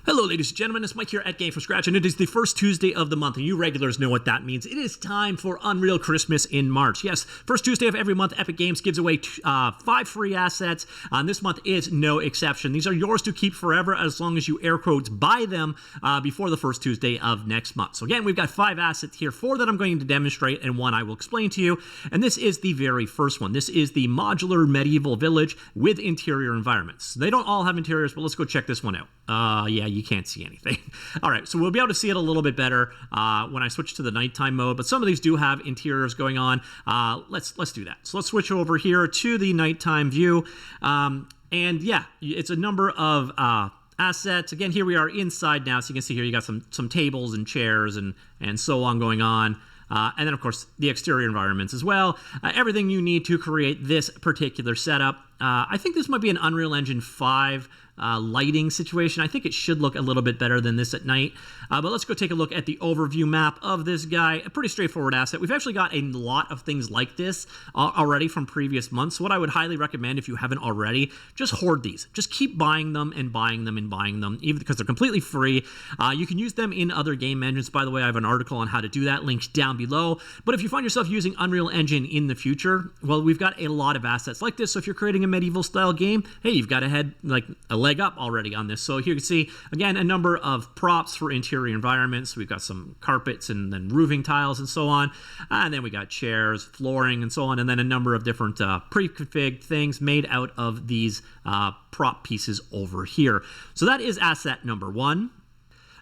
Hello, ladies and gentlemen, it's Mike here at GameFromScratch, and it is the first Tuesday of the month, and you regulars know what that means. It is time for Unreal Christmas in March. Yes, first Tuesday of every month, Epic Games gives away 5 free assets, and this month is no exception. These are yours to keep forever as long as you air quotes buy them before the first Tuesday of next month. So again, we've got 5 assets here, 4 that I'm going to demonstrate, and 1 I will explain to you, and this is the very first one. This is the Modular Medieval Village with interior environments. They don't all have interiors, but let's go check this one out. Yeah, you can't see anything. All right, so we'll be able to see it a little bit better when I switch to the nighttime mode, but some of these do have interiors going on. Let's do that. So let's switch over here to the nighttime view. And yeah, it's a number of assets. Again, here we are inside now, so you can see here you got some tables and chairs and so on going on. And then, of course, the exterior environments as well. Everything you need to create this particular setup. I think this might be an Unreal Engine 5 lighting situation. I think it should look a little bit better than this at night. But let's go take a look at the overview map of this guy. A pretty straightforward asset. We've actually got a lot of things like this already from previous months. So what I would highly recommend, if you haven't already, just hoard these. Just keep buying them and buying them and buying them, even because they're completely free. You can use them in other game engines. By the way, I have an article on how to do that, linked down below. But if you find yourself using Unreal Engine in the future, well, we've got a lot of assets like this. So if you're creating a medieval style game, hey, you've got a leg up already on this. So here you can see, again, a number of props for interior environments. We've got some carpets and then roofing tiles and so on. And then we got chairs, flooring, and so on. And then a number of different pre-configured things made out of these prop pieces over here. So that is asset number 1.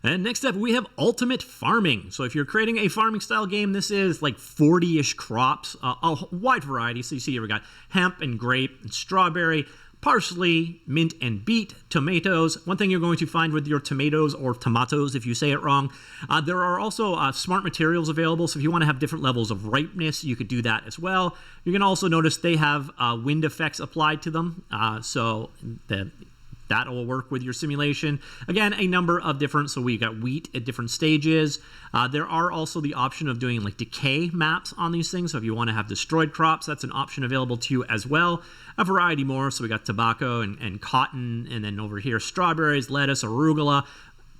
And next up, we have ultimate farming. So if you're creating a farming style game, this is like 40-ish crops, a wide variety. So you see here we got hemp and grape and strawberry, parsley, mint and beet, tomatoes. One thing you're going to find with your tomatoes, or tomatoes if you say it wrong, there are also smart materials available. So if you want to have different levels of ripeness, you could do that as well. You can also notice they have wind effects applied to them. That will work with your simulation. Again, a number of different, so we got wheat at different stages. There are also the option of doing like decay maps on these things. So if you want to have destroyed crops, that's an option available to you as well. A variety more. So we got tobacco and cotton, and then over here, strawberries, lettuce, arugula,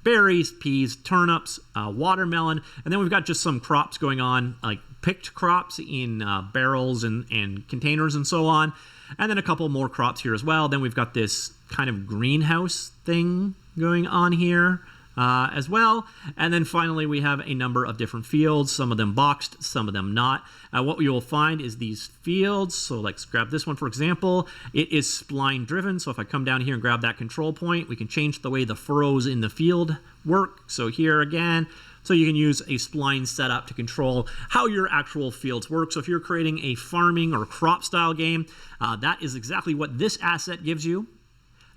berries, peas, turnips, watermelon, and then we've got just some crops going on, like picked crops in barrels and containers and so on. And then a couple more crops here as well. Then we've got this kind of greenhouse thing going on here as well. And then finally, we have a number of different fields, some of them boxed, some of them not. What we will find is these fields. So let's grab this one, for example. It is spline driven. So if I come down here and grab that control point, we can change the way the furrows in the field work. So here again, so you can use a spline setup to control how your actual fields work. So if you're creating a farming or crop style game, that is exactly what this asset gives you.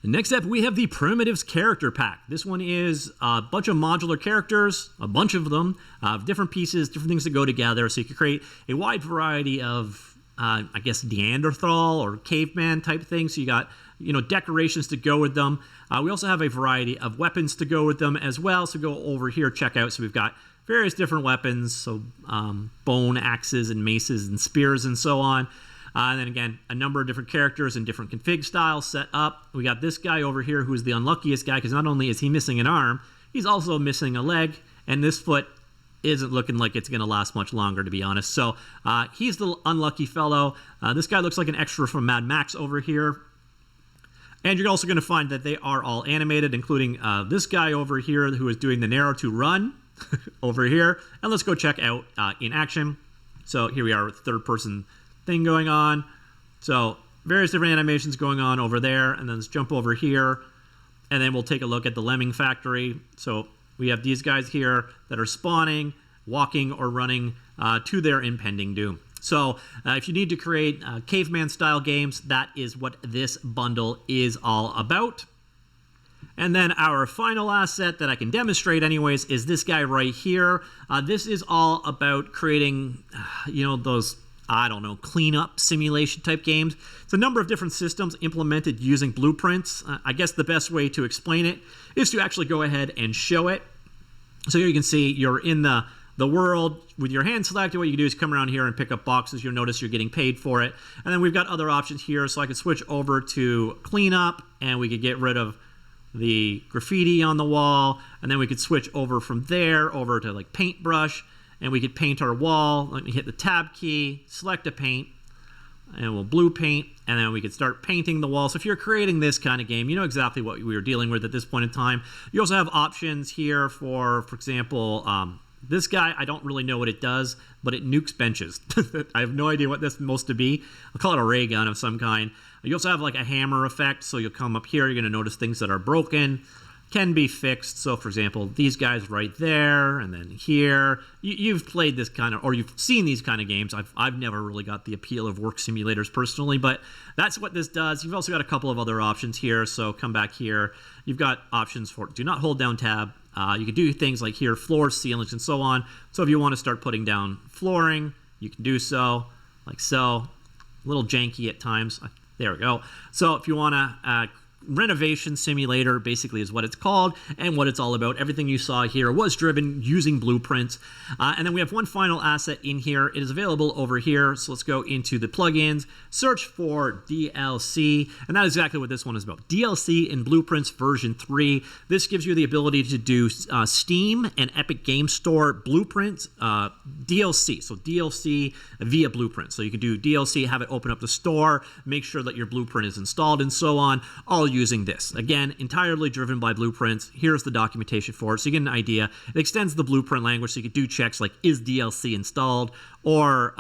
Next up, we have the Primitives Character Pack. This one is a bunch of modular characters, a bunch of them, different pieces, different things that go together. So you can create a wide variety of, I guess, Neanderthal or caveman type things. So you got, decorations to go with them. We also have a variety of weapons to go with them as well. So go over here, check out. So we've got various different weapons. So bone axes and maces and spears and so on. And then again, a number of different characters and different config styles set up. We got this guy over here who's the unluckiest guy, because not only is he missing an arm, he's also missing a leg, and this foot isn't looking like it's going to last much longer, to be honest. So he's the unlucky fellow. This guy looks like an extra from Mad Max over here. And you're also going to find that they are all animated, including this guy over here who is doing the narrow to run over here. And let's go check out in action. So here we are with third person thing going on. So various different animations going on over there, and then let's jump over here, and then we'll take a look at the lemming factory. So we have these guys here that are spawning, walking or running to their impending doom. So if you need to create caveman style games, that is what this bundle is all about. And then our final asset that I can demonstrate anyways is this guy right here. This is all about creating those, I don't know, cleanup simulation type games. It's a number of different systems implemented using blueprints. I guess the best way to explain it is to actually go ahead and show it. So here you can see you're in the world with your hand selected. What you can do is come around here and pick up boxes. You'll notice you're getting paid for it. And then we've got other options here. So I can switch over to cleanup, and we could get rid of the graffiti on the wall, and then we could switch over from there over to like paintbrush, and we could paint our wall. Let me hit the tab key, select a paint, and we'll blue paint, and then we could start painting the wall. So if you're creating this kind of game, you know exactly what we were dealing with at this point in time. You also have options here for example, this guy, I don't really know what it does, but it nukes benches. I have no idea what this is supposed to be. I'll call it a ray gun of some kind. You also have like a hammer effect, so you'll come up here, you're going to notice things that are broken, can be fixed. So for example, these guys right there, and then here. You've played this kind of, or you've seen these kind of games. I've never really got the appeal of work simulators personally, but that's what this does. You've also got a couple of other options here, so come back here. You've got options for do not hold down tab. You can do things like here, floors, ceilings, and so on. So if you want to start putting down flooring, you can do so, like so. A little janky at times. There we go. So if you want to Renovation Simulator basically is what it's called and what it's all about. Everything you saw here was driven using blueprints. And then we have one final asset in here. It is available over here. So let's go into the plugins, search for DLC, and that is exactly what this one is about. DLC in Blueprints version 3. This gives you the ability to do Steam and Epic Game Store blueprints, DLC. So DLC via blueprint. So you can do DLC, have it open up the store, make sure that your blueprint is installed and so on, all using this. Again, entirely driven by blueprints. Here's the documentation for it, so you get an idea. It extends the blueprint language, so you can do checks like, is DLC installed, or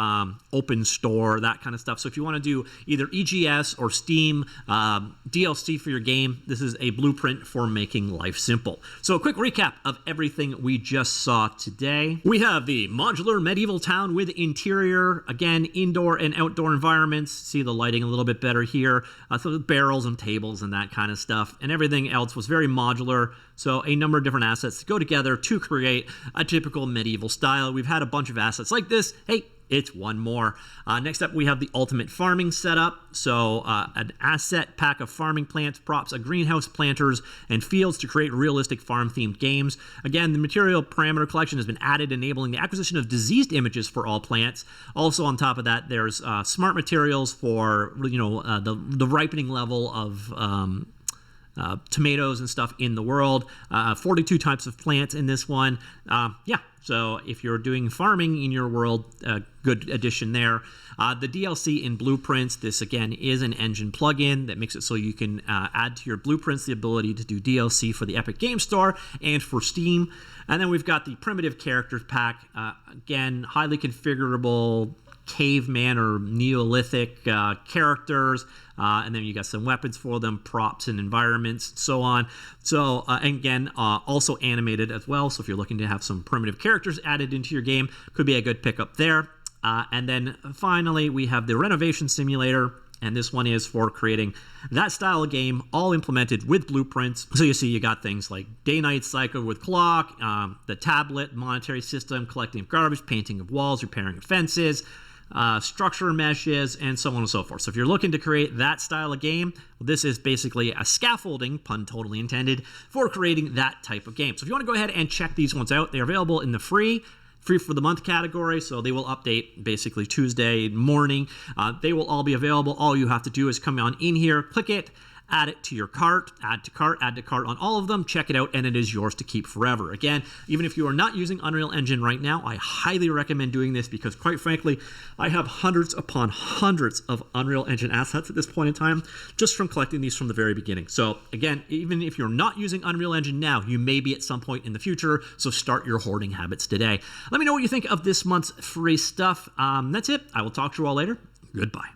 open store, that kind of stuff. So if you want to do either EGS or Steam DLC for your game, this is a blueprint for making life simple. So a quick recap of everything we just saw today. We have the modular medieval town with interior, again, indoor and outdoor environments. See the lighting a little bit better here. So the barrels and tables and that kind of stuff. And everything else was very modular. So a number of different assets to go together to create a typical medieval style. We've had a bunch of assets like this. Hey, it's one more. Next up, we have the ultimate farming setup. So an asset pack of farming plants, props, a greenhouse, planters, and fields to create realistic farm-themed games. Again, the material parameter collection has been added, enabling the acquisition of diseased images for all plants. Also, on top of that, there's smart materials for the ripening level of tomatoes and stuff in the world. 42 types of plants in this one. So if you're doing farming in your world, good addition there. The DLC in Blueprints, this again is an engine plugin that makes it so you can add to your Blueprints the ability to do DLC for the Epic Game Store and for Steam. And then we've got the Primitive Characters Pack. Again, highly configurable caveman or Neolithic characters, and then you got some weapons for them, props and environments, so on. So again, also animated as well. So if you're looking to have some primitive characters added into your game, could be a good pickup there. And then finally, we have the Renovation Simulator. And this one is for creating that style of game, all implemented with blueprints. So you see you got things like day-night cycle with clock, the tablet, monetary system, collecting of garbage, painting of walls, repairing of fences, structure meshes, and so on and so forth. So if you're looking to create that style of game, well, this is basically a scaffolding, pun totally intended, for creating that type of game. So if you want to go ahead and check these ones out, they're available in the free for the month category, so they will update basically Tuesday morning. They will all be available. All you have to do is come on in here, click it, add it to your cart, add to cart on all of them, check it out, and it is yours to keep forever. Again, even if you are not using Unreal Engine right now, I highly recommend doing this because, quite frankly, I have hundreds upon hundreds of Unreal Engine assets at this point in time, just from collecting these from the very beginning. So again, even if you're not using Unreal Engine now, you may be at some point in the future, so start your hoarding habits today. Let me know what you think of this month's free stuff. That's it. I will talk to you all later. Goodbye.